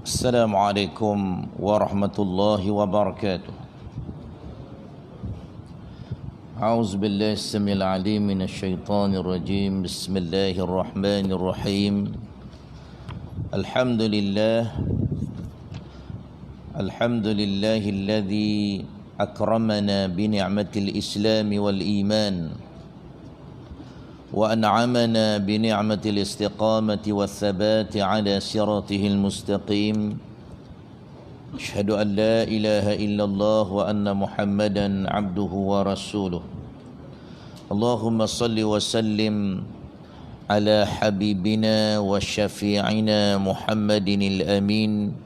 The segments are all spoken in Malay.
Assalamualaikum warahmatullahi wabarakatuh. A'udzu billahi samil alim minasyaitonir rajim. Bismillahirrahmanirrahim. Alhamdulillahilladzi akramana bi ni'matil islam wal iman وأنعمنا بنعمة الاستقامة والثبات على صراطه المستقيم أشهد أن لا إله إلا الله وأن محمدا عبده ورسوله اللهم صل وسلم على حبيبنا وشفيعنا محمد الأمين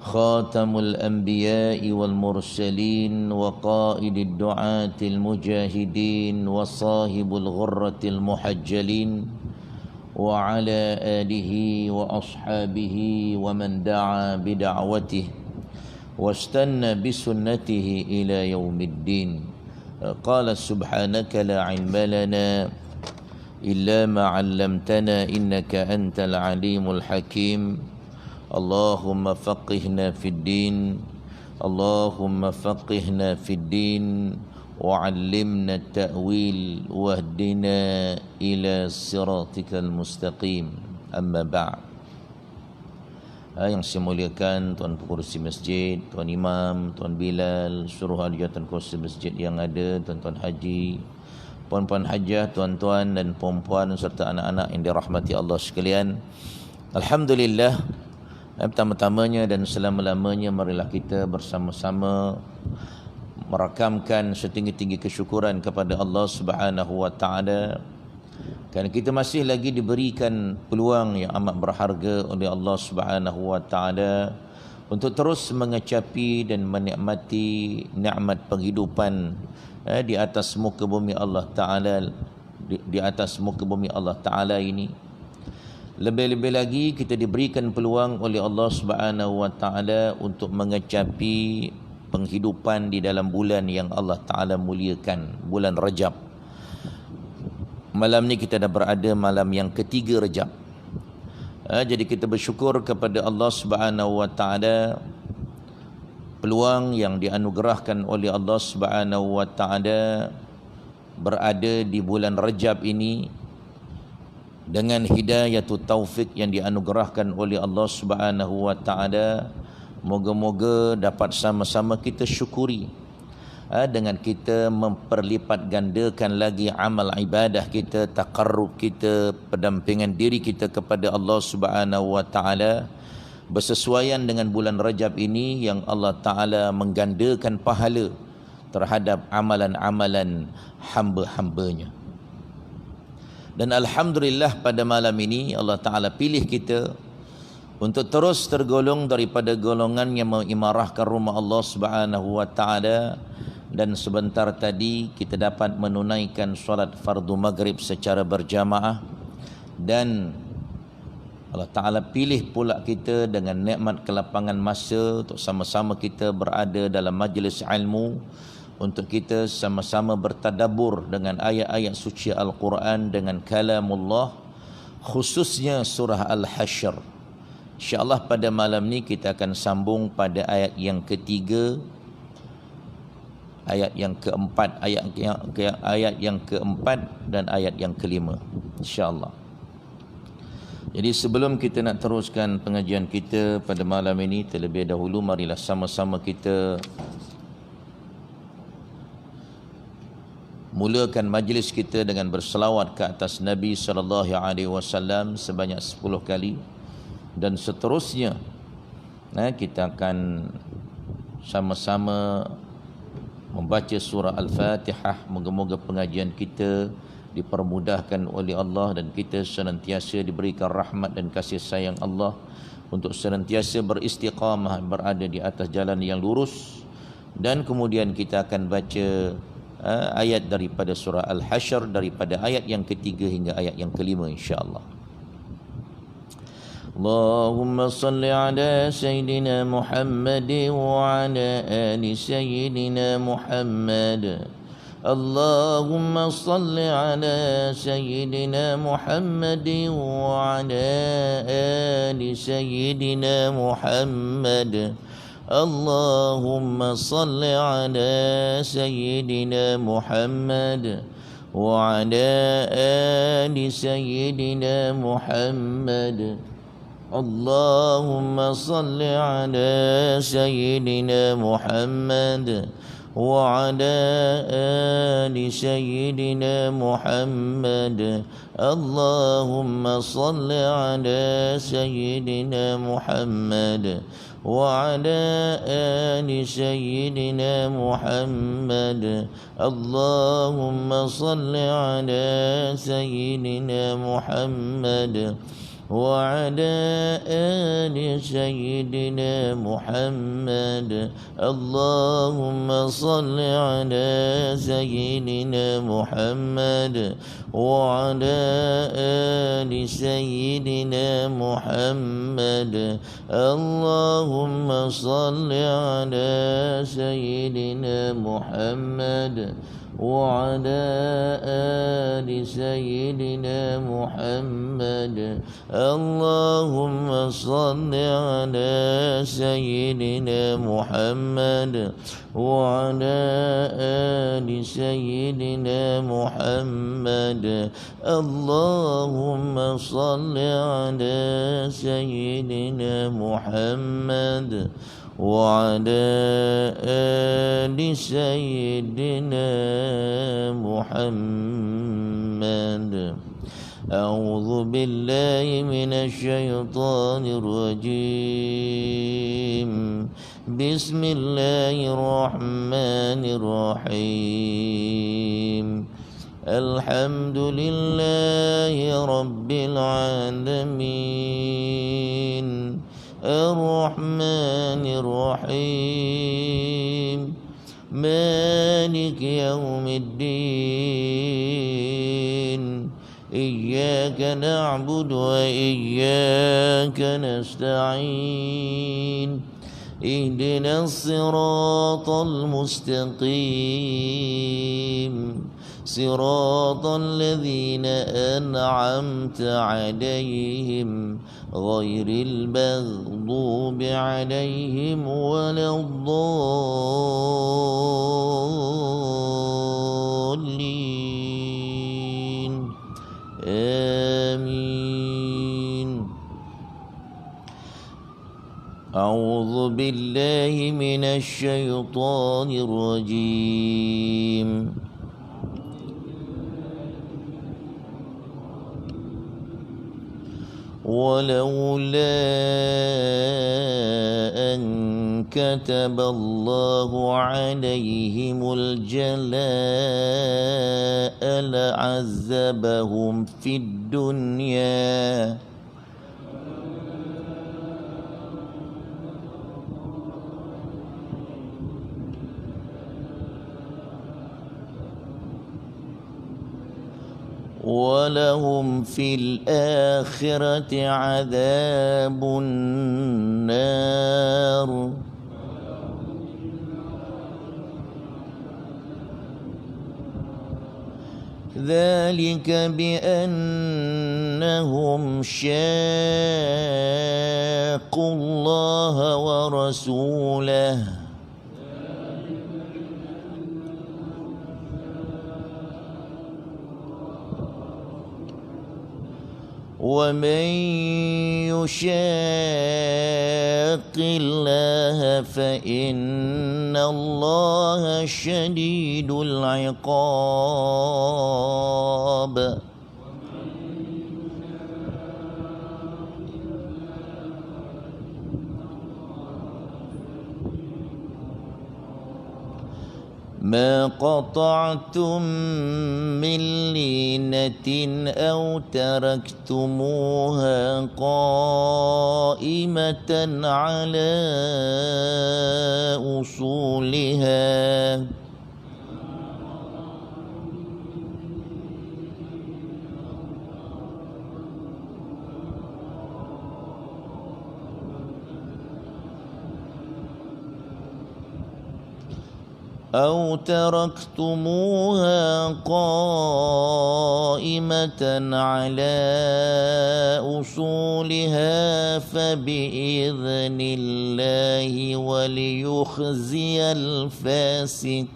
خاتم الأنبياء والمرسلين وقائد الدعاة المجاهدين وصاحب الغرة المحجلين وعلى آله وأصحابه ومن دعا بدعوته واستنى بسنته إلى يوم الدين قال سبحانك لا علم لنا إلا ما علمتنا إنك أنت العليم الحكيم اللهم فقهنا في الدين اللهم فقهنا في الدين وعلمنا التأويل واهدنا إلى صراطك المستقيم أما بعد. Yang saya muliakan Tuan Pengurusi Masjid, Tuan Imam, Tuan Bilal, seluruh ahli jawatan masjid yang ada, Tuan-tuan haji, puan-puan hajah, tuan-tuan dan puan-puan serta anak-anak yang dirahmati Allah sekalian. Alhamdulillah, pertama-tamanya dan selama-lamanya marilah kita bersama-sama merakamkan setinggi-tinggi kesyukuran kepada Allah Subhanahu wa taala kerana kita masih lagi diberikan peluang yang amat berharga oleh Allah Subhanahu wa taala untuk terus mengecapi dan menikmati nikmat penghidupan di atas muka bumi Allah taala, di atas muka bumi Allah taala ini. Lebih-lebih lagi kita diberikan peluang oleh Allah Subhanahu wa taala untuk mengecapi penghidupan di dalam bulan yang Allah taala muliakan, bulan Rajab. Malam ni kita dah berada malam yang ketiga Rajab. Jadi kita bersyukur kepada Allah Subhanahu wa taala peluang yang dianugerahkan oleh Allah Subhanahu wa taala berada di bulan Rajab ini dengan hidayatut taufik yang dianugerahkan oleh Allah Subhanahu wa taala. Moga-moga dapat sama-sama kita syukuri dengan kita memperlipat gandakan lagi amal ibadah kita, taqarrub kita, pendampingan diri kita kepada Allah Subhanahu wa taala bersesuaian dengan bulan Rajab ini yang Allah taala menggandakan pahala terhadap amalan-amalan hamba-hambanya. Dan alhamdulillah pada malam ini Allah Ta'ala pilih kita untuk terus tergolong daripada golongan yang mengimarahkan rumah Allah Subhanahu wa taala. Dan sebentar tadi kita dapat menunaikan solat fardu maghrib secara berjamaah. Dan Allah Ta'ala pilih pula kita dengan nikmat kelapangan masa untuk sama-sama kita berada dalam majlis ilmu, untuk kita sama-sama bertadabbur dengan ayat-ayat suci Al-Quran, dengan kalamullah, khususnya surah Al-Hasyr. InsyaAllah pada malam ni kita akan sambung pada ayat yang ketiga, ayat yang keempat, ayat yang keempat dan ayat yang kelima, InsyaAllah. Jadi sebelum kita nak teruskan pengajian kita pada malam ini, terlebih dahulu marilah sama-sama kita mulakan majlis kita dengan berselawat ke atas Nabi SAW sebanyak 10 kali, dan seterusnya kita akan sama-sama membaca surah Al-Fatihah. Moga-moga pengajian kita dipermudahkan oleh Allah dan kita senantiasa diberikan rahmat dan kasih sayang Allah untuk senantiasa beristiqamah, berada di atas jalan yang lurus. Dan kemudian kita akan baca ayat daripada surah Al-Hasyr, daripada ayat yang ketiga hingga ayat yang kelima, insya-Allah. Allahumma salli ala Sayyidina Muhammad wa ala ali Sayyidina Muhammad. Allahumma salli ala Sayyidina Muhammad wa ala ali Sayyidina Muhammad. Allahumma salli ala Sayyidina Muhammad wa ala ali Sayyidina Muhammad. Allahumma salli ala Sayyidina Muhammad wa ala ali Sayyidina Muhammad. Allahumma salli ala Sayyidina Muhammad wa ala ali Sayyidina Muhammad. Allahumma salli ala Sayyidina Muhammad wa ala ali Sayyidina Muhammad. Allahumma salli ala Sayyidina Muhammad wa ala ali Sayyidina Muhammad. Allahumma salli ala Sayyidina Muhammad wa ala ali Sayyidina Muhammad. Allahumma salli ala Sayyidina Muhammad wa ala ali Sayyidina Muhammad. Allahumma salli ala Sayyidina Muhammad wa ala ali Sayyidina Muhammad. A'udzu billahi minasy syaithanir rajim. Bismillahirrahmanirrahim. Alhamdulillahi rabbil alamin. Ar-Rahmanir Rahim. Malik Yawmiddin. Iyyaka na'budu wa iyyaka nasta'in. Ihdinas siratal mustaqim. Siratal ladzina an'amta 'alaihim ghairil maghdubi 'alaihim waladdallin. Amin. A'udzu billahi minasy syaithanir rajim. ولولا أن كتب الله عليهم الجلاء لعذبهم في الدنيا ولهم في الآخرة عذاب النار. ذلك بأنهم شاقوا الله ورسوله ومن يشاق الله فإن الله شديد العقاب ما قطعتم من لينة أو تركتموها قائمة على أصولها أو تركتموها قائمة على أصولها فبإذن الله وليخزي الفاسقين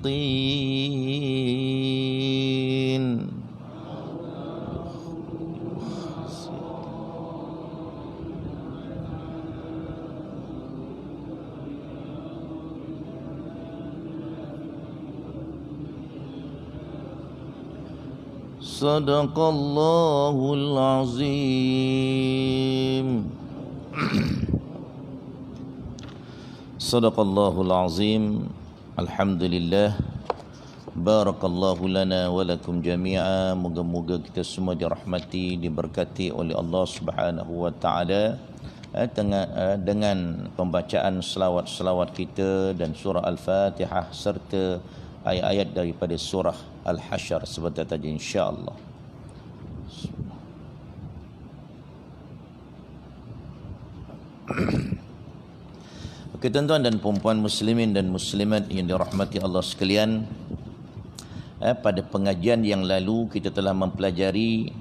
Sadaqallahul azim. Sadaqallahul azim. Alhamdulillah. Barakallahu lana wa lakum jami'a. Moga-moga kita semua dirahmati, diberkati oleh Allah Subhanahu wa taala dengan pembacaan selawat-selawat kita dan surah Al-Fatihah serta ayat-ayat daripada surah Al-Hasyr sebentar saja insya-Allah. Okey, tuan-tuan dan puan-puan muslimin dan muslimat yang dirahmati Allah sekalian, pada pengajian yang lalu kita telah mempelajari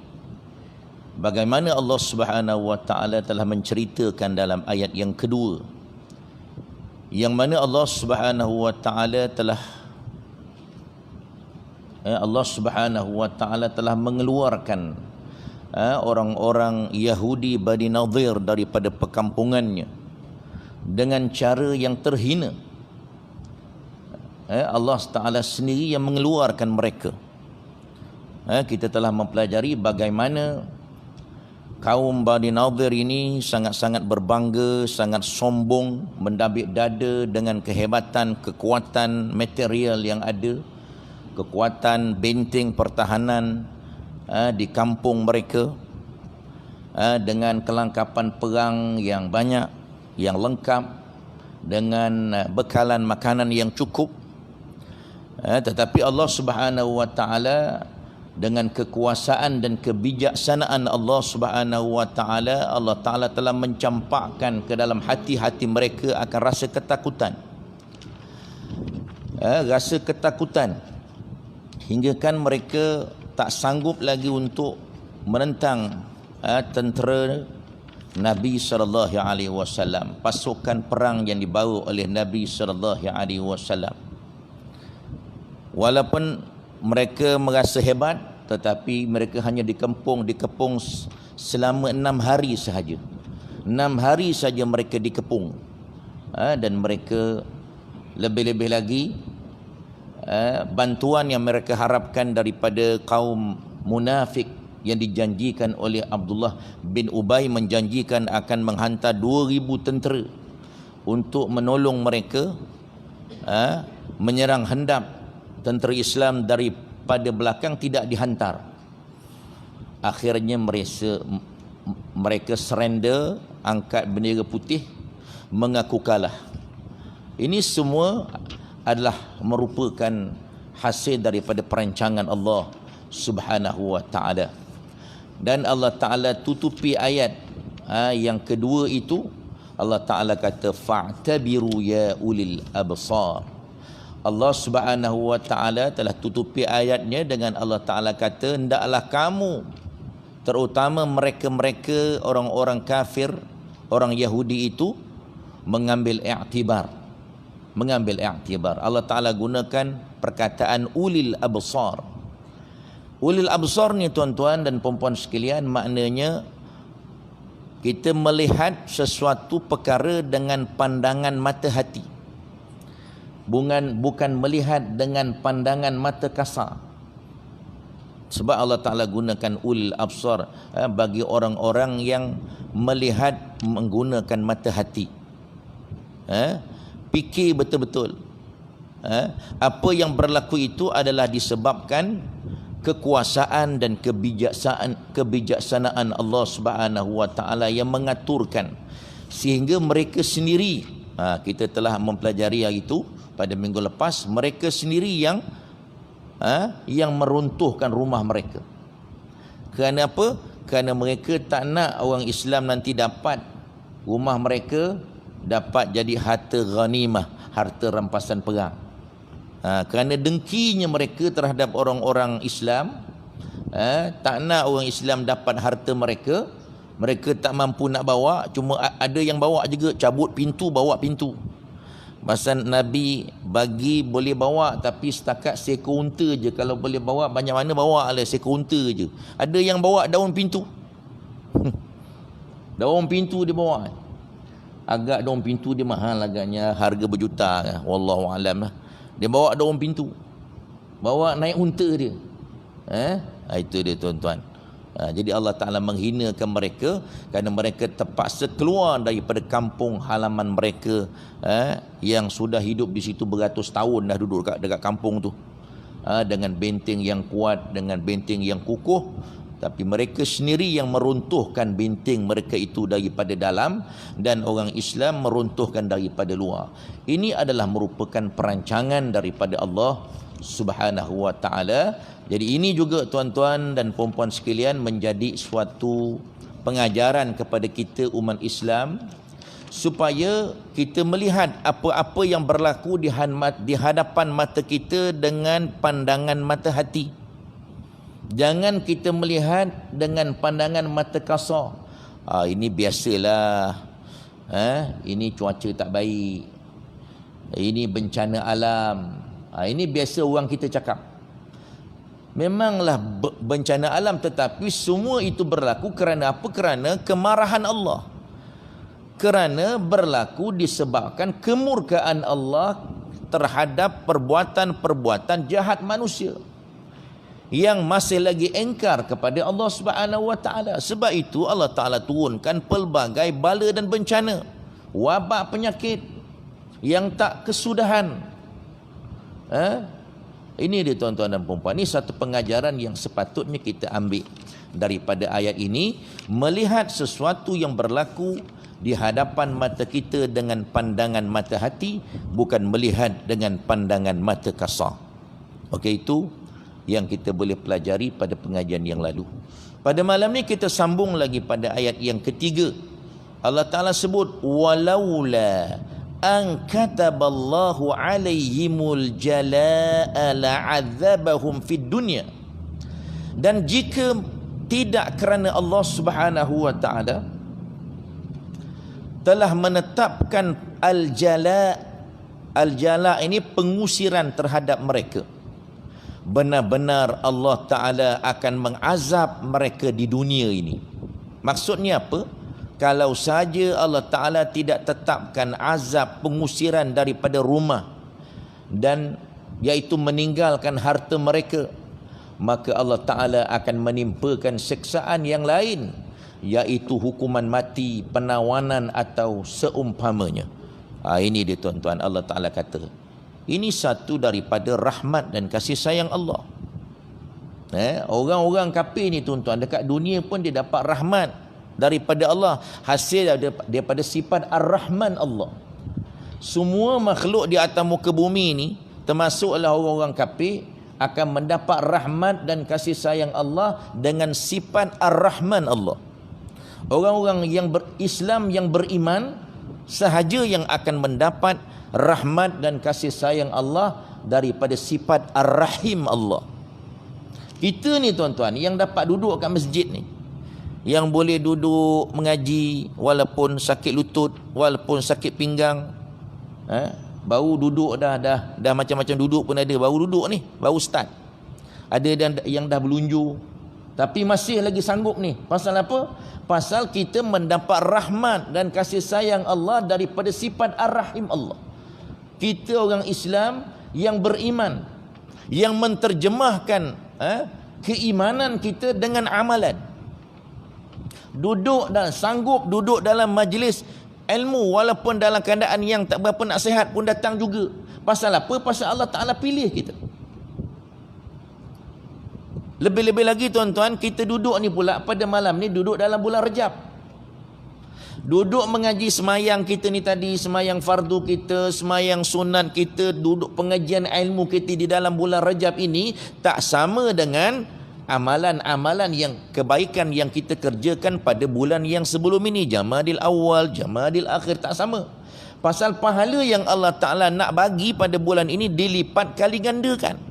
bagaimana Allah Subhanahu wa taala telah menceritakan dalam ayat yang kedua, yang mana Allah Subhanahu wa taala telah mengeluarkan orang-orang Yahudi Bani Nadir daripada perkampungannya dengan cara yang terhina. Allah Taala sendiri yang mengeluarkan mereka. Kita telah mempelajari bagaimana kaum Bani Nadir ini sangat-sangat berbangga, sangat sombong, mendabik dada dengan kehebatan, kekuatan material yang ada, kekuatan benteng pertahanan di kampung mereka, dengan kelengkapan perang yang banyak, yang lengkap, dengan bekalan makanan yang cukup. Tetapi Allah Subhanahu wa taala dengan kekuasaan dan kebijaksanaan Allah Subhanahu wa taala, Allah taala telah mencampakkan ke dalam hati-hati mereka akan rasa ketakutan. Rasa ketakutan hingga kan mereka tak sanggup lagi untuk menentang tentera Nabi sallallahu alaihi wasallam, pasukan perang yang dibawa oleh Nabi sallallahu alaihi wasallam. Walaupun mereka merasa hebat, tetapi mereka hanya dikepung selama 6 hari sahaja. 6 hari saja mereka dikepung. Dan mereka lebih-lebih lagi bantuan yang mereka harapkan daripada kaum munafik yang dijanjikan oleh Abdullah bin Ubay, menjanjikan akan menghantar 2,000 tentera untuk menolong mereka menyerang hendap tentera Islam daripada belakang, tidak dihantar. Akhirnya mereka surrender, angkat bendera putih, mengaku kalah. Ini semua adalah merupakan hasil daripada perancangan Allah Subhanahu wa taala. Dan Allah taala tutupi ayat yang kedua itu, Allah taala kata fa'tabiru ya ulil absar. Allah Subhanahu wa taala telah tutupi ayatnya dengan Allah taala kata, hendaklah kamu, terutama mereka-mereka orang-orang kafir, orang Yahudi itu, mengambil i'tibar. Allah Ta'ala gunakan perkataan ulil absar. Ulil absar ni tuan-tuan dan puan-puan sekalian, maknanya Kita melihat sesuatu perkara dengan pandangan mata hati. Bukan melihat dengan pandangan mata kasar. Sebab Allah Ta'ala gunakan ulil absar bagi orang-orang yang melihat menggunakan mata hati. Fikir betul-betul. Apa yang berlaku itu adalah disebabkan kekuasaan dan kebijaksanaan Allah Subhanahu wa taala yang mengaturkan sehingga mereka sendiri, kita telah mempelajari hari itu pada minggu lepas, mereka sendiri yang meruntuhkan rumah mereka. Kerana apa? Kerana mereka tak nak orang Islam nanti dapat rumah mereka dapat jadi harta ghanimah, harta rampasan perang. Kerana dengkinya mereka terhadap orang-orang Islam, tak nak orang Islam dapat harta mereka, mereka tak mampu nak bawa, cuma ada yang bawa juga, cabut pintu, bawa pintu. Masa Nabi bagi boleh bawa, tapi setakat seekor unta je. Kalau boleh bawa banyak mana bawa lah, seekor unta je. Ada yang bawa daun pintu. Daun pintu dia bawa. Agak daun pintu dia mahal agaknya, harga berjuta. Wallahu alam lah. Dia bawa daun pintu, bawa naik unta dia. Itu dia tuan-tuan. Jadi Allah Ta'ala menghinakan mereka kerana mereka terpaksa keluar daripada kampung halaman mereka, yang sudah hidup di situ beratus tahun dah duduk dekat kampung tu, dengan benteng yang kuat, dengan benteng yang kukuh. Tapi mereka sendiri yang meruntuhkan benteng mereka itu daripada dalam, dan orang Islam meruntuhkan daripada luar. Ini adalah merupakan perancangan daripada Allah Subhanahu wa taala. Jadi ini juga tuan-tuan dan puan-puan sekalian menjadi suatu pengajaran kepada kita umat Islam, supaya kita melihat apa-apa yang berlaku di hadapan mata kita dengan pandangan mata hati. Jangan kita melihat dengan pandangan mata kasar. Ini biasalah. Ini cuaca tak baik. Ini bencana alam. Ini biasa orang kita cakap. Memanglah bencana alam, tetapi semua itu berlaku kerana apa? Kerana kemarahan Allah. Kerana berlaku disebabkan kemurkaan Allah terhadap perbuatan-perbuatan jahat manusia yang masih lagi engkar kepada Allah Subhanahu wa taala. Sebab itu Allah Taala turunkan pelbagai bala dan bencana, wabak penyakit yang tak kesudahan. Ini dia tuan-tuan dan puan-puan. Ini satu pengajaran yang sepatutnya kita ambil daripada ayat ini, melihat sesuatu yang berlaku di hadapan mata kita dengan pandangan mata hati, bukan melihat dengan pandangan mata kasar. Okey, itu yang kita boleh pelajari pada pengajian yang lalu. Pada malam ni kita sambung lagi pada ayat yang ketiga. Allah Ta'ala sebut, walaula an kataballahu alaihimul jalaa la'adzabahum fid dunya. Dan jika tidak kerana Allah Subhanahu wa taala telah menetapkan al-jala ini pengusiran terhadap mereka, benar-benar Allah Ta'ala akan mengazab mereka di dunia ini. Maksudnya apa? Kalau saja Allah Ta'ala tidak tetapkan azab pengusiran daripada rumah, dan iaitu meninggalkan harta mereka, maka Allah Ta'ala akan menimpakan siksaan yang lain, iaitu hukuman mati, penawanan atau seumpamanya. Ini dia tuan-tuan, Allah Ta'ala kata ini satu daripada rahmat dan kasih sayang Allah. Orang-orang kafir ni tuan-tuan, dekat dunia pun dia dapat rahmat daripada Allah, hasil daripada sifat Ar-Rahman Allah. Semua makhluk di atas muka bumi ni, termasuklah orang-orang kafir, akan mendapat rahmat dan kasih sayang Allah dengan sifat Ar-Rahman Allah. Orang-orang yang berislam, yang beriman sahaja yang akan mendapat rahmat dan kasih sayang Allah daripada sifat Ar-Rahim Allah. Kita ni tuan-tuan yang dapat duduk kat masjid ni, yang boleh duduk mengaji walaupun sakit lutut, walaupun sakit pinggang, baru duduk dah macam-macam duduk pun ada, baru duduk ni, baru start. Ada yang dah berlunjur, Tapi masih lagi sanggup ni. Pasal apa? Pasal kita mendapat rahmat dan kasih sayang Allah daripada sifat Ar-Rahim Allah. Kita orang Islam yang beriman, yang menterjemahkan keimanan kita dengan amalan. Duduk dan sanggup duduk dalam majlis ilmu walaupun dalam keadaan yang tak berapa nak sihat pun datang juga. Pasal apa? Pasal Allah Ta'ala pilih kita. Lebih-lebih lagi tuan-tuan, kita duduk ni pula pada malam ni duduk dalam bulan Rejab. Duduk mengaji semayang kita ni tadi, semayang fardu kita, semayang sunat kita, duduk pengajian ilmu kita di dalam bulan Rejab ini tak sama dengan amalan-amalan yang kebaikan yang kita kerjakan pada bulan yang sebelum ini. Jamadil awal, Jamadil akhir, tak sama. Pasal pahala yang Allah Ta'ala nak bagi pada bulan ini dilipat kali gandakan.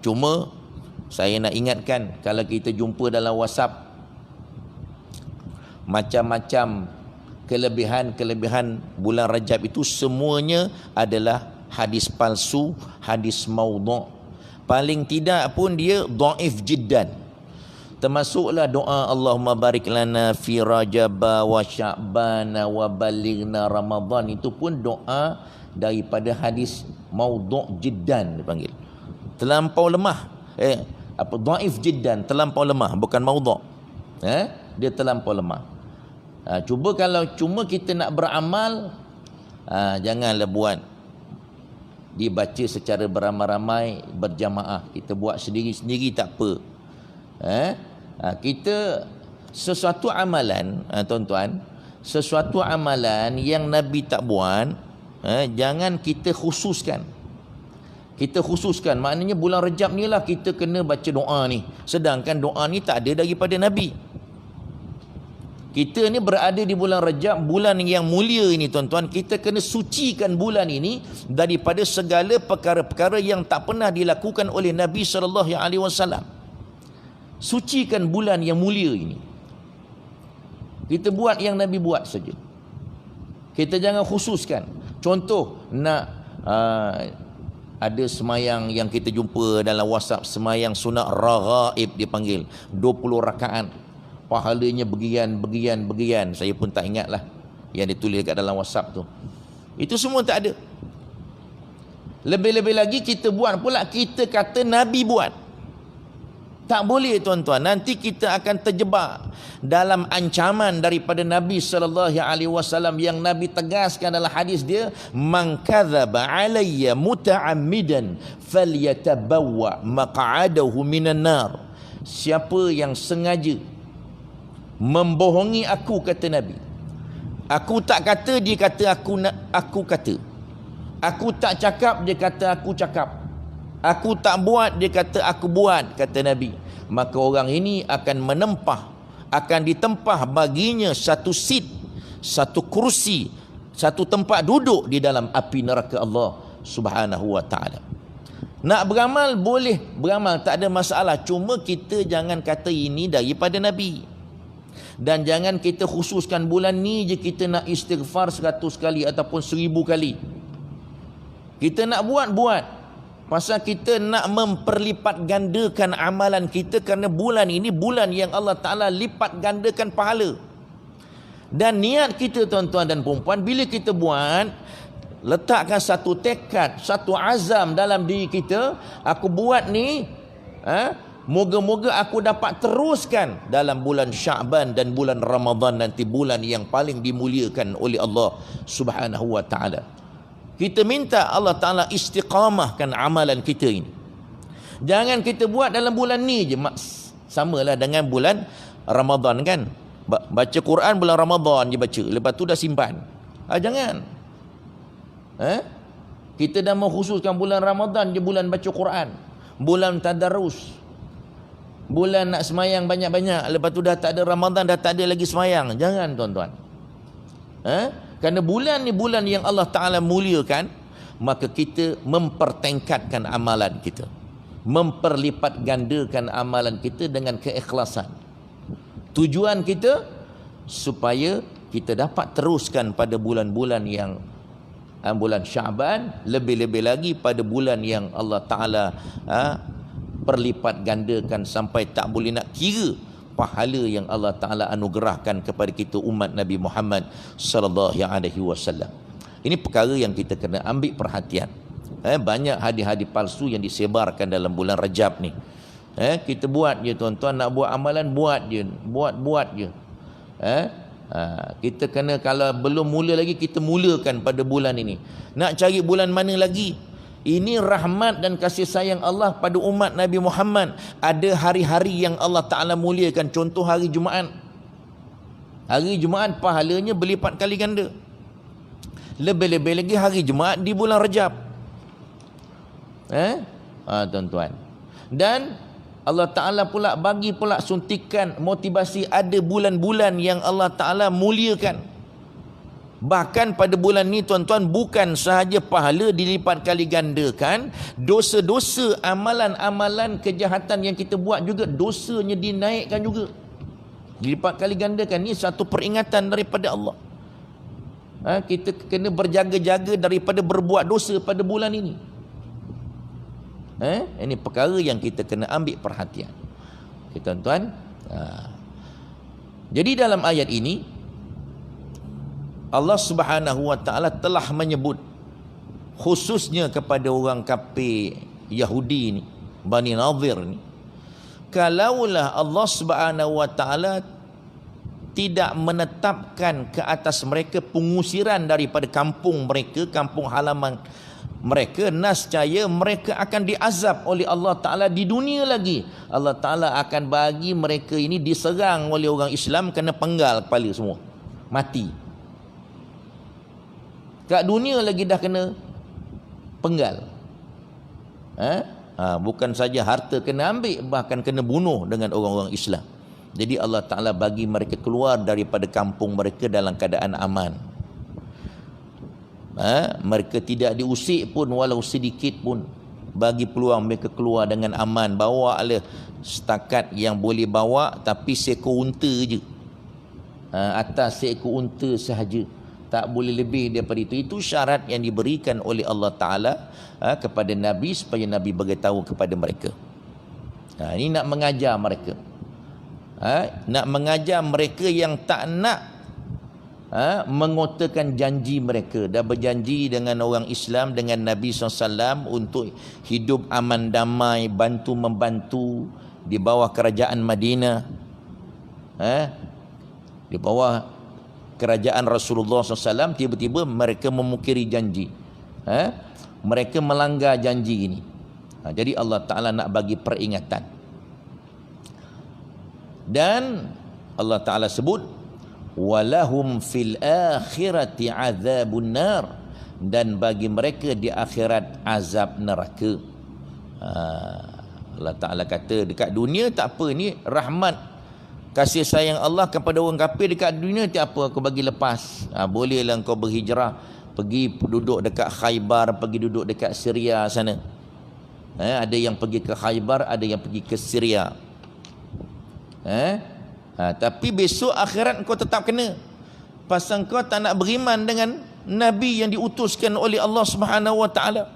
Cuma saya nak ingatkan, kalau kita jumpa dalam WhatsApp macam-macam kelebihan-kelebihan bulan Rajab itu semuanya adalah hadis palsu, hadis maudhu'. Paling tidak pun dia dhaif jiddan. Termasuklah doa Allahumma barik lana fi Rajab wa Sya'ban wa balighna Ramadan, itu pun doa daripada hadis maudhu' jiddan dipanggil. Terlampau lemah. Dhaif jiddan, terlampau lemah, bukan maudhu'. Dia terlampau lemah. Cuba kalau cuma kita nak beramal, janganlah buat dibaca secara beramai-ramai, berjamaah. Kita buat sendiri-sendiri tak apa. Kita sesuatu amalan, tuan-tuan, sesuatu amalan yang Nabi tak buat, jangan kita khususkan. Kita khususkan, maknanya bulan Rejab ni lah kita kena baca doa ni. Sedangkan doa ni tak ada daripada Nabi. Kita ni berada di bulan Rejab, bulan yang mulia ini tuan-tuan. Kita kena sucikan bulan ini daripada segala perkara-perkara yang tak pernah dilakukan oleh Nabi SAW. Sucikan bulan yang mulia ini. Kita buat yang Nabi buat saja. Kita jangan khususkan. Contoh, nak ada semayang yang kita jumpa dalam WhatsApp, semayang sunat raghaib dipanggil, 20 rakaat. Pahalanya begian. Saya pun tak ingat lah yang ditulis kat dalam WhatsApp tu. Itu semua tak ada. Lebih-lebih lagi kita buat pula, kita kata Nabi buat. Tak boleh tuan-tuan. Nanti kita akan terjebak dalam ancaman daripada Nabi SAW yang Nabi tegaskan dalam hadis dia, man kadzaba alayya muta'ammidan falyatabawwa maq'adahu minan nar. Siapa yang sengaja membohongi aku, kata Nabi. Aku tak kata, dia kata aku kata. Aku tak cakap, dia kata aku cakap. Aku tak buat, dia kata aku buat, kata Nabi. Maka orang ini akan akan ditempah baginya satu seat, satu kursi, satu tempat duduk di dalam api neraka Allah Subhanahu wa ta'ala. Nak beramal boleh beramal, tak ada masalah. Cuma kita jangan kata ini daripada Nabi. Dan jangan kita khususkan bulan ni je kita nak istighfar 100 kali ataupun 1000 kali. Kita nak buat. Pasal kita nak memperlipat gandakan amalan kita, kerana bulan ini bulan yang Allah Ta'ala lipat gandakan pahala. Dan niat kita tuan-tuan dan perempuan, bila kita buat, letakkan satu tekad, satu azam dalam diri kita, aku buat ni, moga-moga aku dapat teruskan dalam bulan Sya'ban dan bulan Ramadan nanti, bulan yang paling dimuliakan oleh Allah Subhanahu wa ta'ala. Kita minta Allah Ta'ala istiqamahkan amalan kita ini. Jangan kita buat dalam bulan ni je. Samalah dengan bulan Ramadan kan. Baca Quran bulan Ramadan je baca, lepas tu dah simpan. Jangan. Kita dah mengkhususkan bulan Ramadan je bulan baca Quran, bulan tadarus, bulan nak semayang banyak-banyak, lepas tu dah tak ada Ramadan, dah tak ada lagi semayang. Jangan tuan-tuan. Kerana bulan ni bulan yang Allah Ta'ala muliakan, maka kita mempertingkatkan amalan kita, memperlipat gandakan amalan kita dengan keikhlasan. Tujuan kita supaya kita dapat teruskan pada bulan-bulan yang bulan Sya'ban, lebih-lebih lagi pada bulan yang Allah Ta'ala perlipat gandakan sampai tak boleh nak kira pahala yang Allah Ta'ala anugerahkan kepada kita umat Nabi Muhammad sallallahu alaihi wasallam. Ini perkara yang kita kena ambil perhatian. Banyak hadis-hadis palsu yang disebarkan dalam bulan Rajab ni. Kita buat je tuan-tuan, nak buat amalan buat je, buat je. Kita kena, kalau belum mula lagi, kita mulakan pada bulan ini. Nak cari bulan mana lagi? Ini rahmat dan kasih sayang Allah pada umat Nabi Muhammad. Ada hari-hari yang Allah Ta'ala muliakan. Contoh hari Jumaat. Hari Jumaat pahalanya berlipat kali ganda. Lebih-lebih lagi hari Jumaat di bulan Rajab. Tuan-tuan. Dan Allah Ta'ala pula bagi pula suntikan motivasi, ada bulan-bulan yang Allah Ta'ala muliakan. Bahkan pada bulan ni tuan-tuan, bukan sahaja pahala dilipat kali gandakan, dosa-dosa, amalan-amalan kejahatan yang kita buat juga dosanya dinaikkan juga, dilipat kali gandakan. Ini satu peringatan daripada Allah. Kita kena berjaga-jaga daripada berbuat dosa pada bulan ini. Ini perkara yang kita kena ambil perhatian. Okay, tuan-tuan. Jadi dalam ayat ini Allah Subhanahu wa taala telah menyebut khususnya kepada orang kafir Yahudi ni, Bani Nadhir ni, kalaulah Allah Subhanahu wa taala tidak menetapkan ke atas mereka pengusiran daripada kampung mereka, kampung halaman mereka, nascaya mereka akan diazab oleh Allah Ta'ala di dunia lagi. Allah Ta'ala akan bagi mereka ini diserang oleh orang Islam, kena penggal kepala semua, mati. Kat dunia lagi dah kena penggal. Bukan saja harta kena ambil, bahkan kena bunuh dengan orang-orang Islam. Jadi Allah Ta'ala bagi mereka keluar daripada kampung mereka dalam keadaan aman. Mereka tidak diusik pun walau sedikit pun. Bagi peluang mereka keluar dengan aman. Bawa lah setakat yang boleh bawa, tapi seekor unta je. Atas seekor unta sahaja. Tak boleh lebih daripada itu. Itu syarat yang diberikan oleh Allah Ta'ala kepada Nabi, supaya Nabi beritahu kepada mereka. Ini nak mengajar mereka. Nak mengajar mereka yang tak nak mengotakan janji mereka. Dah berjanji dengan orang Islam, dengan Nabi SAW untuk hidup aman damai, bantu-membantu di bawah kerajaan Madinah, di bawah kerajaan Rasulullah SAW. Tiba-tiba mereka memungkiri janji. Mereka melanggar janji ini. Jadi Allah Ta'ala nak bagi peringatan. Dan Allah Ta'ala sebut, walahum fil akhirati azabun nar, dan bagi mereka di akhirat azab neraka. Allah Ta'ala kata dekat dunia tak apa, ni rahmat kasih sayang Allah kepada orang kafir. Dekat dunia tak apa, aku bagi lepas. Bolehlah kau berhijrah, pergi duduk dekat Khaybar, pergi duduk dekat Syria sana. Ada yang pergi ke Khaybar, ada yang pergi ke Syria. Tapi besok akhirat kau tetap kena. Pasal kau tak nak beriman dengan Nabi yang diutuskan oleh Allah Subhanahu wa taala.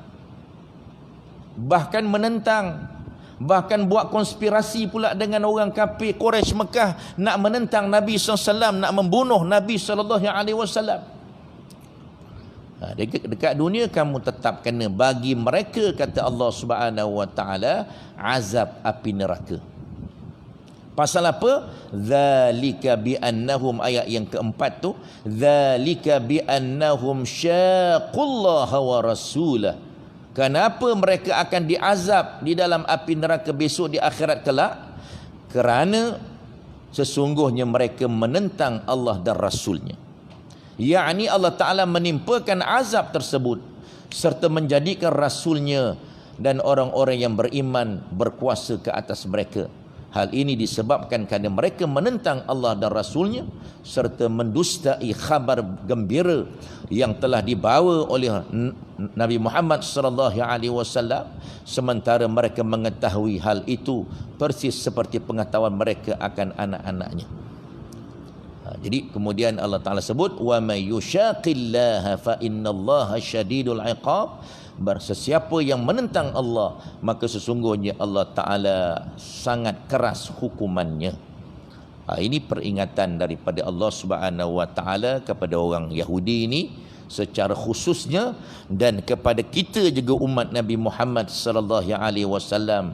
Bahkan menentang, bahkan buat konspirasi pula dengan orang kafir Quraisy Mekah, nak menentang Nabi SAW, nak membunuh Nabi SAW. Dekat dunia kamu tetap kena. Bagi mereka, kata Allah Subhanahu wa taala, azab api neraka. Pasal apa? Zalika bi annahum, ayat yang keempat tu, zalika bi annahum syaqullaha wa rasulah. Kenapa mereka akan diazab di dalam api neraka besok di akhirat kelak? Kerana sesungguhnya mereka menentang Allah dan Rasulnya. Yakni Allah Ta'ala menimpakan azab tersebut serta menjadikan Rasulnya dan orang-orang yang beriman berkuasa ke atas mereka. Hal ini disebabkan kerana mereka menentang Allah dan Rasulnya serta mendustai khabar gembira yang telah dibawa oleh Nabi Muhammad sallallahu alaihi wasallam, sementara mereka mengetahui hal itu persis seperti pengetahuan mereka akan anak-anaknya. Jadi kemudian Allah Ta'ala sebut wa may yushaqillaha fa innallaha syadidul iqab. Sesiapa yang menentang Allah, maka sesungguhnya Allah Ta'ala sangat keras hukumannya. Ini peringatan daripada Allah Subhanahu Wa Ta'ala kepada orang Yahudi ini secara khususnya, dan kepada kita juga umat Nabi Muhammad sallallahu alaihi wasallam,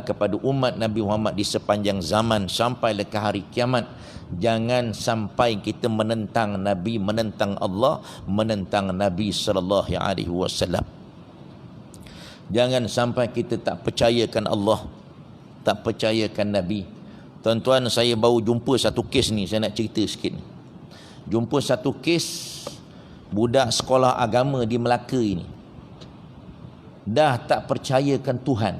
kepada umat Nabi Muhammad di sepanjang zaman sampai ke hari kiamat. Jangan sampai kita menentang Nabi, menentang Allah, menentang Nabi sallallahu alaihi wasallam. Jangan sampai kita tak percayakan Allah, tak percayakan Nabi. Tuan-tuan, saya baru jumpa satu kes ni, saya nak cerita sikit. Jumpa satu kes budak sekolah agama di Melaka ini dah tak percayakan Tuhan.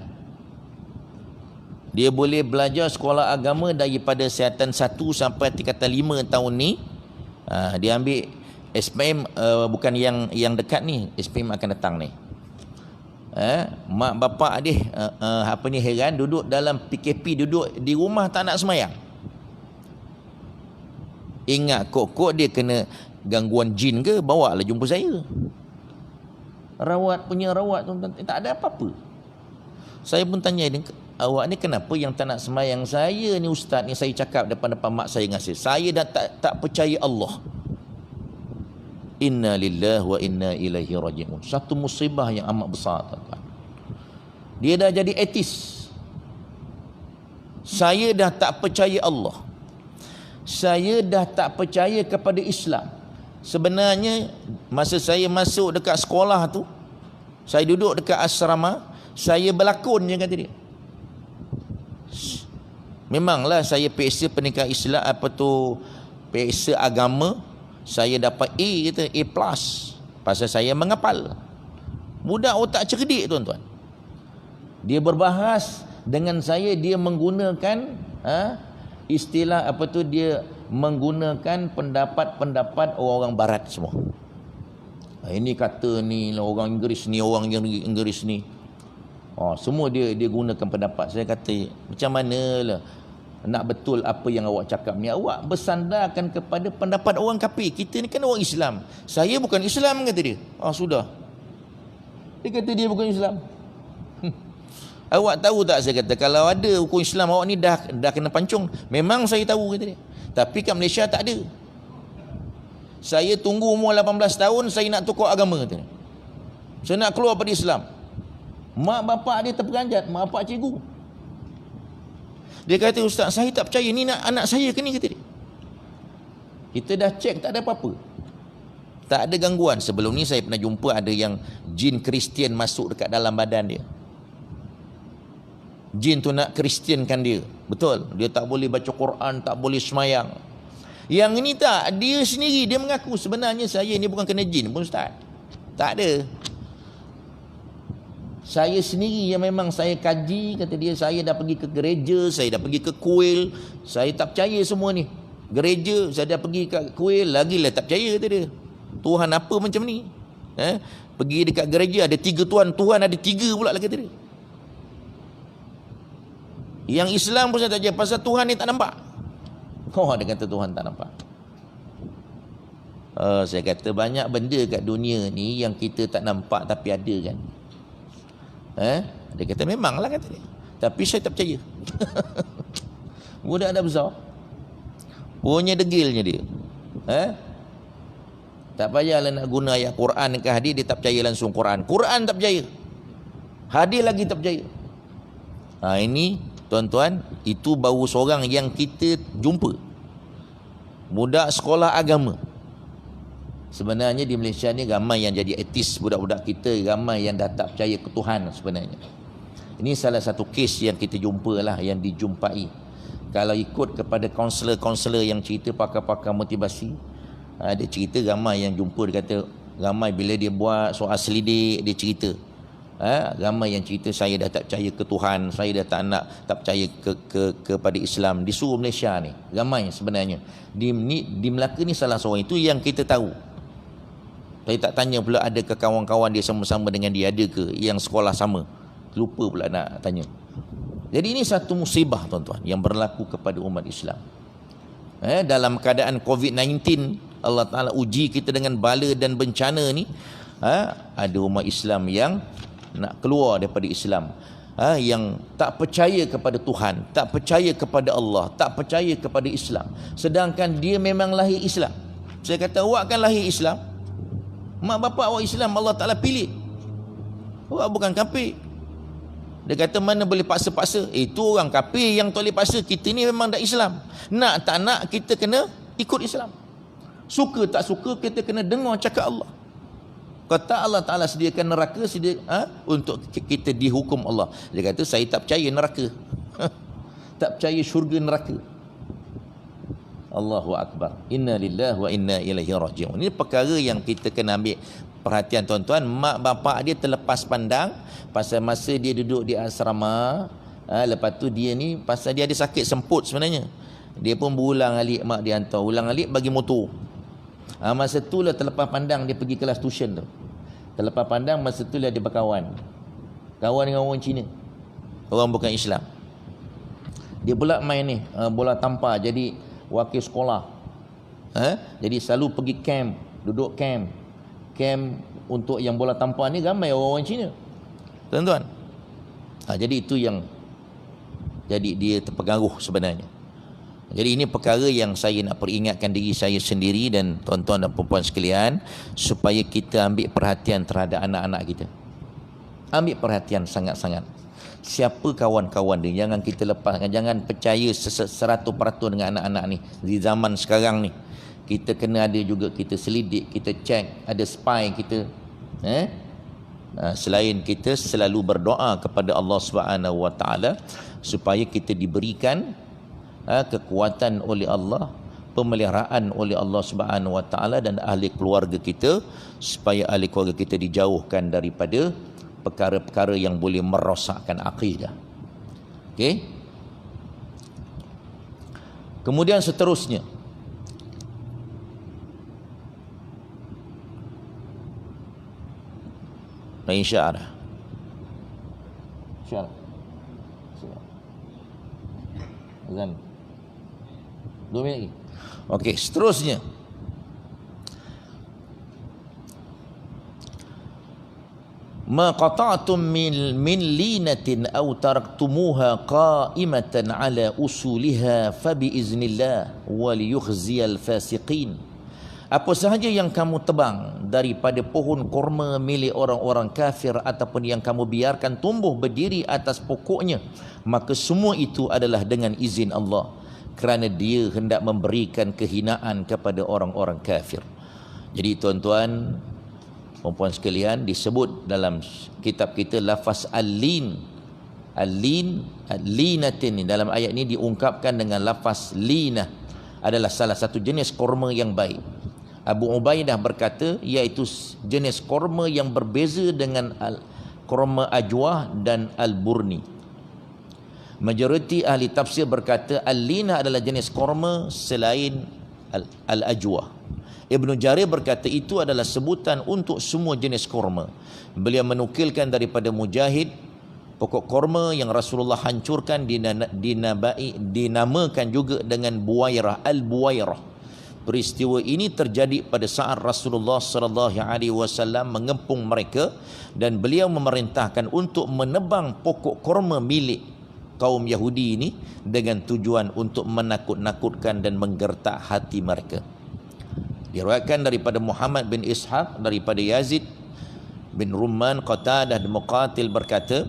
Dia boleh belajar sekolah agama daripada siatan 1 sampai tingkatan 5 tahun ni. Dia ambil SPM, bukan yang dekat ni, SPM akan datang ni. Mak bapak dia heran, duduk dalam PKP, duduk di rumah tak nak semayang. Ingat kok dia kena gangguan jin ke, bawa lah jumpa saya. Rawat tuan-tuan, tak ada apa-apa. Saya pun tanya dia, awak ni kenapa yang tak nak semayang? Saya ni ustaz ni, saya cakap depan-depan mak saya ngasih, saya dah tak percaya Allah. Inna lillahi wa inna ilaihi raji'un. Satu musibah yang amat besar, tuan-tuan. Dia dah jadi ateis. Saya dah tak percaya Allah, saya dah tak percaya kepada Islam. Sebenarnya masa saya masuk dekat sekolah tu, saya duduk dekat asrama, saya berlakon je, kata dia. Memanglah saya peksa pendidikan Islam, peksa agama, saya dapat A, kata A+, pasal saya menghafal. Budak otak cerdik, tuan-tuan. Dia berbahas dengan saya, dia menggunakan istilah dia menggunakan pendapat-pendapat orang barat semua. Ini kata ni orang Inggeris ni, orang Inggeris ni. Semua dia gunakan pendapat. Saya kata, macam manalah nak betul apa yang awak cakap ni? Awak bersandarkan kepada pendapat orang kafir. Kita ni kan orang Islam. Saya bukan Islam, kata dia. Sudah. Dia kata dia bukan Islam. Awak tahu tak, saya kata, kalau ada hukum Islam awak ni dah kena pancung. Memang saya tahu, kata dia. Tapi kat Malaysia tak ada. Saya tunggu umur 18 tahun, saya nak tukar agama, kata dia. Saya nak keluar pada Islam. Mak bapak dia terperanjat, mak bapak cikgu. Dia kata, ustaz, saya tak percaya, ni nak anak saya ke ni, kata dia. Kita dah cek, tak ada apa-apa. Tak ada gangguan. Sebelum ni saya pernah jumpa ada yang jin Kristian masuk dekat dalam badan dia. Jin tu nak Kristiankan dia. Betul. Dia tak boleh baca Quran, tak boleh semayang. Yang ini tak. Dia sendiri, dia mengaku, sebenarnya saya ni bukan kena jin pun, ustaz. Tak ada. Saya sendiri yang memang saya kaji, kata dia, saya dah pergi ke gereja, saya dah pergi ke kuil. Saya tak percaya semua ni. Gereja, saya dah pergi ke kuil, lagilah tak percaya, kata dia. Tuhan apa macam ni? Pergi dekat gereja, ada 3 Tuhan. Tuhan ada 3 pula lah, kata dia. Yang Islam pun saya tak percaya, pasal Tuhan ni tak nampak. Dia kata Tuhan tak nampak. Saya kata banyak benda kat dunia ni yang kita tak nampak tapi ada, kan. Dia kata memanglah, kata dia. Tapi saya tak percaya. Budak dah besar, punya degilnya dia. Tak payahlah nak guna ayat Quran ke hadis, dia tak percaya langsung Quran. Quran tak percaya, hadis lagi tak percaya. Ini tuan-tuan, itu baru seorang yang kita jumpa. Budak sekolah agama. Sebenarnya di Malaysia ni ramai yang jadi ateis, budak-budak kita ramai yang dah tak percaya ke Tuhan sebenarnya. Ini salah satu kes yang kita jumpa lah, yang dijumpai. Kalau ikut kepada kaunselor-kaunselor yang cerita, pakar-pakar motivasi, dia cerita ramai yang jumpa, dia kata ramai bila dia buat soal selidik, dia cerita. Ramai yang cerita, saya dah tak percaya ke Tuhan, saya dah tak percaya kepada Islam. Di seluruh Malaysia ni ramai sebenarnya. Di Melaka ni salah seorang. Itu yang kita tahu. Saya tak tanya pula ada ke kawan-kawan dia sama-sama dengan dia, ada ke yang sekolah sama. Lupa pula nak tanya. Jadi ini satu musibah, tuan-tuan, yang berlaku kepada umat Islam. Dalam keadaan COVID-19, Allah Ta'ala uji kita dengan bala dan bencana ni, ada umat Islam yang nak keluar daripada Islam, yang tak percaya kepada Tuhan, tak percaya kepada Allah, tak percaya kepada Islam, sedangkan dia memang lahir Islam. Saya kata, awak kan lahir Islam, mak bapak awak Islam, Allah Ta'ala pilih, awak bukan kafir. Dia kata, mana boleh paksa-paksa? Itu orang kafir yang tak boleh paksa. Kita ni memang dah Islam. Nak tak nak, kita kena ikut Islam. Suka tak suka, kita kena dengar cakap Allah. Kata Allah Ta'ala sediakan neraka untuk kita dihukum Allah. Dia kata, saya tak percaya neraka. Tak percaya syurga neraka. Allahu Akbar. Inna lillahi wa inna ilaihi raji'un. Ini perkara yang kita kena ambil perhatian, tuan-tuan. Mak bapak dia terlepas pandang pasal masa dia duduk di asrama. Lepas tu dia ni, pasal dia ada sakit semput sebenarnya, dia pun berulang-alik mak dia hantar, ulang-alik bagi motor. Masa tu lah terlepas pandang dia pergi kelas tuition tu. Terlepas pandang masa tu lah dia berkawan dengan orang Cina, orang bukan Islam. Dia pula main ni bola tampar, jadi wakil sekolah. Jadi selalu pergi camp, duduk camp untuk yang bola tampar ni ramai orang Cina, tuan-tuan. Jadi itu yang jadi dia terpengaruh sebenarnya. Jadi ini perkara yang saya nak peringatkan diri saya sendiri dan tuan-tuan dan puan-puan sekalian, supaya kita ambil perhatian terhadap anak-anak kita. Ambil perhatian sangat-sangat. Siapa kawan-kawan dia, jangan kita lepaskan, jangan percaya 100% dengan anak-anak ni. Di zaman sekarang ni, kita kena ada juga, kita selidik, kita cek, ada spy kita. Selain kita selalu berdoa kepada Allah Subhanahu Wa Taala supaya kita diberikan kekuatan oleh Allah, pemeliharaan oleh Allah Subhanahu Wa Taala dan ahli keluarga kita, supaya ahli keluarga kita dijauhkan daripada perkara-perkara yang boleh merosakkan akidah. Okey. Kemudian seterusnya, insya-Allah. Azan 2 minit lagi. Okey, seterusnya, ma qata'tum min linatin aw taraktumuha qa'imatan ala usuliha fa bi iznillah wa liyukhziyal fasiqin. Apa sahaja yang kamu tebang daripada pohon korma milik orang-orang kafir ataupun yang kamu biarkan tumbuh berdiri atas pokoknya, maka semua itu adalah dengan izin Allah, kerana dia hendak memberikan kehinaan kepada orang-orang kafir. Jadi tuan-tuan, puan-puan sekalian, disebut dalam kitab kita lafaz al-lin. Al-linatin dalam ayat ini diungkapkan dengan lafaz linah, adalah salah satu jenis korma yang baik. Abu Ubaidah berkata, iaitu jenis korma yang berbeza dengan korma ajwah dan al-burni. Majoriti ahli tafsir berkata al-lina adalah jenis korma selain al-ajwah. Ibnu Jarir berkata itu adalah sebutan untuk semua jenis korma. Beliau menukilkan daripada Mujahid, pokok korma yang Rasulullah hancurkan dinamakan juga dengan buwairah, al-buwairah. Peristiwa ini terjadi pada saat Rasulullah SAW mengepung mereka, dan beliau memerintahkan untuk menebang pokok korma milik kaum Yahudi ini dengan tujuan untuk menakut-nakutkan dan menggertak hati mereka. Diriwayatkan daripada Muhammad bin Ishaq, daripada Yazid bin Rumman, Qatadah dan Muqatil berkata,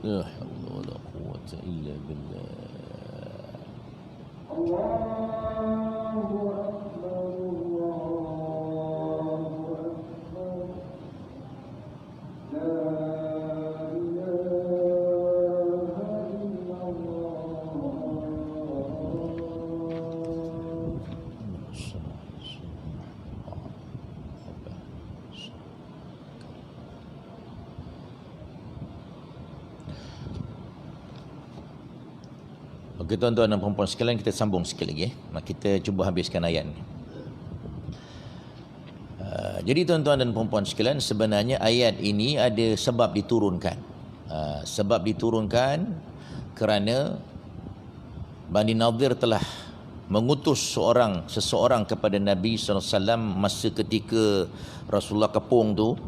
La haula wala quwwata illa billah. Okey, tuan-tuan dan puan-puan sekalian, kita sambung sikit lagi. Kita cuba habiskan ayat ni. Jadi tuan-tuan dan puan-puan sekalian, sebenarnya ayat ini ada sebab diturunkan. Sebab diturunkan kerana Bani Nadir telah mengutus seseorang kepada Nabi SAW masa ketika Rasulullah kepung tu.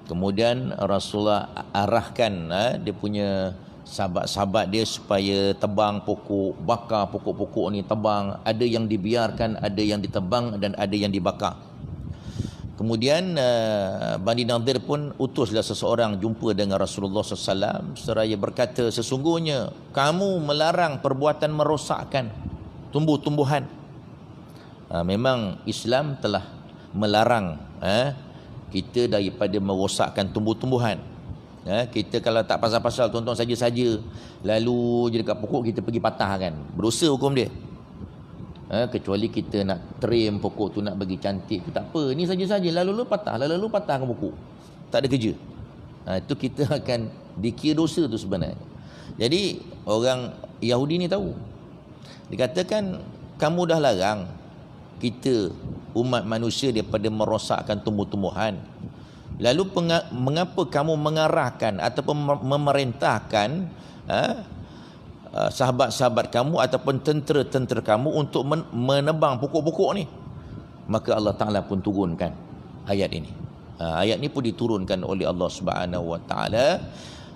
Kemudian Rasulullah arahkan dia punya sahabat-sahabat dia supaya tebang pokok, bakar pokok-pokok ni, tebang. Ada yang dibiarkan, ada yang ditebang dan ada yang dibakar. Kemudian Bani Nadir pun utuslah seseorang jumpa dengan Rasulullah SAW seraya berkata, sesungguhnya kamu melarang perbuatan merosakkan tumbuh-tumbuhan. Memang Islam telah melarang kita daripada merosakkan tumbuh-tumbuhan. Kita kalau tak pasal-pasal tuan-tuan saja-saja lalu je dekat pokok, kita pergi patah kan, berdosa hukum dia. Kecuali kita nak trim pokok tu, nak bagi cantik tu, tak apa, ni saja-saja lalu patahkan pokok, tak ada kerja. Itu kita akan dikira dosa tu sebenarnya. Jadi orang Yahudi ni tahu, dikatakan kamu dah larang kita umat manusia daripada merosakkan tumbuh-tumbuhan. Lalu mengapa kamu mengarahkan ataupun memerintahkan sahabat-sahabat kamu ataupun tentera-tentera kamu untuk menebang pokok-pokok ni? Maka Allah Ta'ala pun turunkan ayat ini. Ayat ini pun diturunkan oleh Allah Subhanahu Wa Ta'ala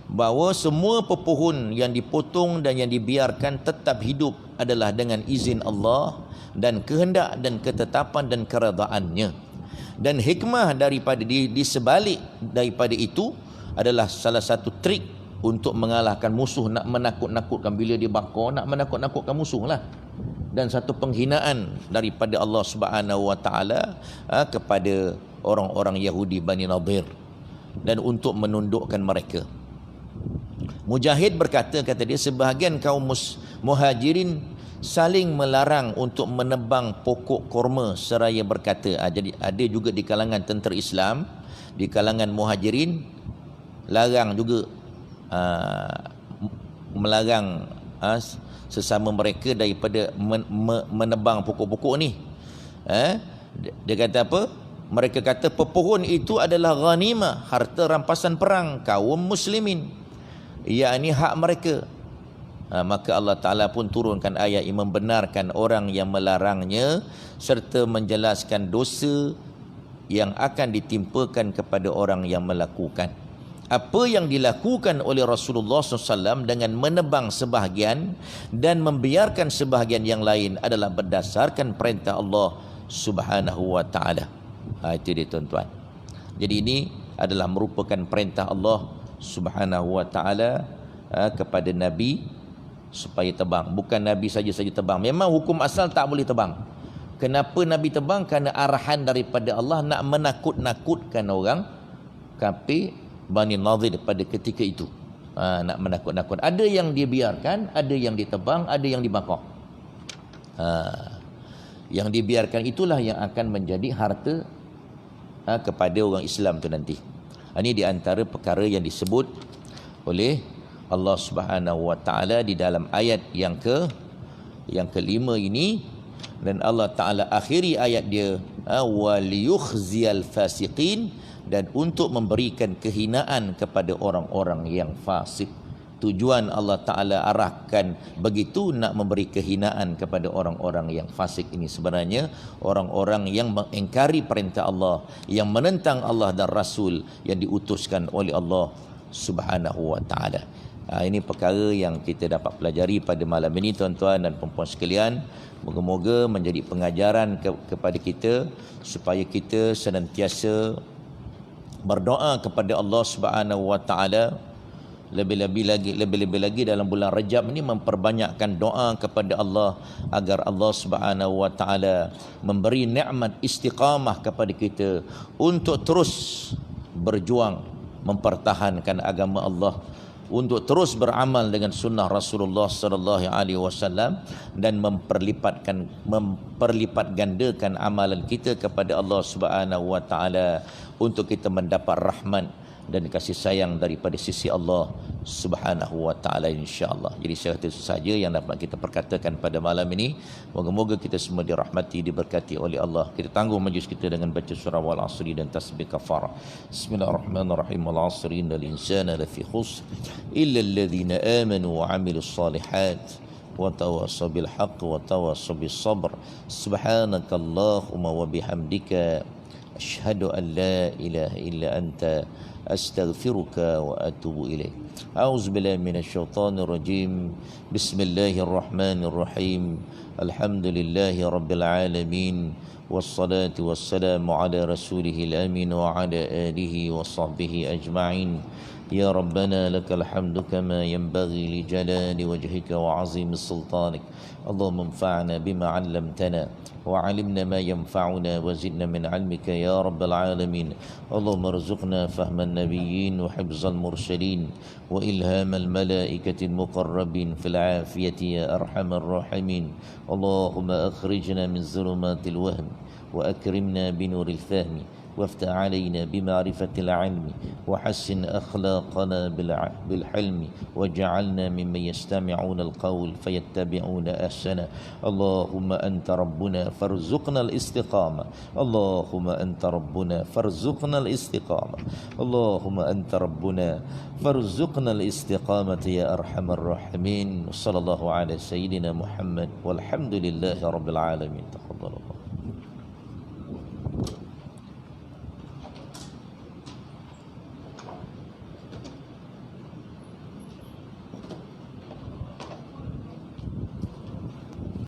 bahawa semua pepohon yang dipotong dan yang dibiarkan tetap hidup adalah dengan izin Allah dan kehendak dan ketetapan dan keredaannya. Dan hikmah daripada di sebalik daripada itu adalah salah satu trik untuk mengalahkan musuh, nak menakut-nakutkan. Bila dia bakar, nak menakut-nakutkan musuh lah. Dan satu penghinaan daripada Allah Subhanahu Wa Ta'ala kepada orang-orang Yahudi Bani Nadir, dan untuk menundukkan mereka. Mujahid berkata, kata dia, sebahagian kaum muhajirin saling melarang untuk menebang pokok korma seraya berkata. Jadi ada juga di kalangan tentera Islam, di kalangan muhajirin, larang juga melarang sesama mereka daripada menebang pokok-pokok ni. Dia kata apa? Mereka kata pepohon itu adalah ghanimah, harta rampasan perang kaum muslimin, yakni hak mereka. Maka Allah Ta'ala pun turunkan ayat yang membenarkan orang yang melarangnya serta menjelaskan dosa yang akan ditimpakan kepada orang yang melakukan. Apa yang dilakukan oleh Rasulullah SAW dengan menebang sebahagian dan membiarkan sebahagian yang lain adalah berdasarkan perintah Allah Subhanahu Wa Ta'ala. Itu dia tuan-tuan. Jadi ini adalah merupakan perintah Allah Subhanahu Wa Ta'ala kepada Nabi supaya tebang. Bukan Nabi saja-saja tebang. Memang hukum asal tak boleh tebang. Kenapa Nabi tebang? Kerana arahan daripada Allah nak menakut-nakutkan orang kafir Bani Nadir pada ketika itu. Nak menakut-nakut. Ada yang dibiarkan, ada yang ditebang, ada yang dibakar. Yang dibiarkan itulah yang akan menjadi harta kepada orang Islam tu nanti. Ini di antara perkara yang disebut oleh Allah Subhanahu Wa Ta'ala di dalam ayat yang kelima ini. Dan Allah Ta'ala akhiri ayat dia, waliyukhziyal fasiqin, dan untuk memberikan kehinaan kepada orang-orang yang fasik. Tujuan Allah Ta'ala arahkan begitu nak memberi kehinaan kepada orang-orang yang fasik ini sebenarnya orang-orang yang mengingkari perintah Allah, yang menentang Allah dan Rasul yang diutuskan oleh Allah Subhanahu wa Ta'ala. Ini perkara yang kita dapat pelajari pada malam ini, tuan-tuan dan puan-puan sekalian. Moga-moga menjadi pengajaran kepada kita supaya kita senantiasa berdoa kepada Allah Subhanahu wa Ta'ala. Lebih-lebih lagi dalam bulan Rajab ini memperbanyakkan doa kepada Allah agar Allah Subhanahu wa Ta'ala memberi nikmat istiqamah kepada kita untuk terus berjuang mempertahankan agama Allah, untuk terus beramal dengan sunnah Rasulullah sallallahu alaihi wasallam dan memperlipat gandakan amalan kita kepada Allah Subhanahu wa Ta'ala untuk kita mendapat rahmat dan kasih sayang daripada sisi Allah Subhanahu wa Ta'ala, insya-Allah. Jadi saya kata itu saja yang dapat kita perkatakan pada malam ini. Moga-moga kita semua dirahmati, diberkati oleh Allah. Kita tangguh majlis kita dengan baca surah Wal Asri dan tasbih kafarah. Bismillahirrahmanirrahim. Wal asri innal insana lafi khusr illa alladhina amanu wa 'amilus solihat wa tawassaw bil haqq wa tawassaw bis sabr. Subhanakallahumma wa bihamdika asyhadu an la ilaha illa anta astaghfiruka wa atubu ilaik. A'udzubillahi minasyaitonir rajim. Bismillahirrahmanirrahim. Alhamdulillahi rabbil alamin. Wassalatu wassalamu ala rasulihil amin wa ala alihi wa sahbihi ajma'in. Ya Rabbana lakal hamdu kama yanbaghi li jalali wajhika wa 'azimi sultanik. Allahumma anfa'na bima 'allamtana وعلمنا ما ينفعنا وزدنا من علمك يا رب العالمين. اللهم ارزقنا فهم النبيين وحفظ المرسلين وإلهام الملائكة المقربين في العافية يا أرحم الراحمين. اللهم أخرجنا من ظلمات الوهم وأكرمنا بنور الفهم وافتح علينا بمعرفة العلم وحسن أخلاقنا بالحلم واجعلنا ممن يستمعون القول فيتبعون أحسنه. اللهم أنت ربنا فارزقنا الاستقامة. اللهم أنت ربنا فارزقنا الاستقامة. اللهم أنت ربنا فارزقنا الاستقامة يا أرحم الراحمين. صلى الله على سيدنا محمد والحمد لله رب العالمين. تفضلوا.